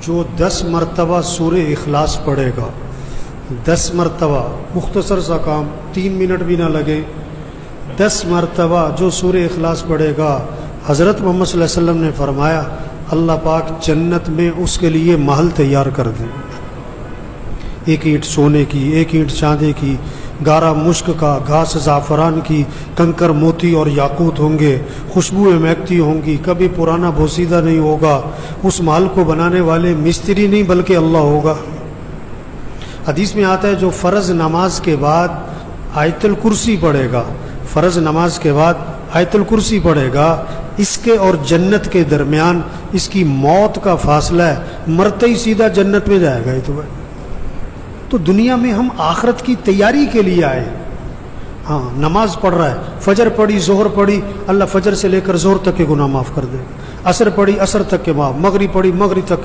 جو 10 مرتبہ سورہ اخلاص پڑھے گا، 10 مرتبہ، مختصر سا کام، 3 منٹ بھی نہ لگے، 10 مرتبہ جو سورہ اخلاص پڑھے گا، حضرت محمد صلی اللہ علیہ وسلم نے فرمایا اللہ پاک جنت میں اس کے لیے محل تیار کر دیں، 1 اینٹ سونے کی، 1 اینٹ چاندی کی، گارا مشک کا، گھاس زعفران کی، کنکر موتی اور یاقوت ہوں گے، خوشبوئیں مہکتی ہوں گی، کبھی پرانا بوسیدہ نہیں ہوگا، اس محل کو بنانے والے مستری نہیں بلکہ اللہ ہوگا۔ حدیث میں آتا ہے جو فرض نماز کے بعد آیت الکرسی پڑھے گا، فرض نماز کے بعد آیت الکرسی پڑھے گا، اس کے اور جنت کے درمیان اس کی موت کا فاصلہ ہے، مرتے ہی سیدھا جنت میں جائے گا۔ یہ تو بھائی، تو دنیا میں ہم آخرت کی تیاری کے لیے آئے۔ ہاں، نماز پڑھ رہا ہے، فجر پڑھی، ظہر پڑھی، اللہ فجر سے لے کر ظہر تک کے گناہ معاف کر دے، عصر پڑھی، عصر تک کے معاف، مغرب پڑھی، مغرب تک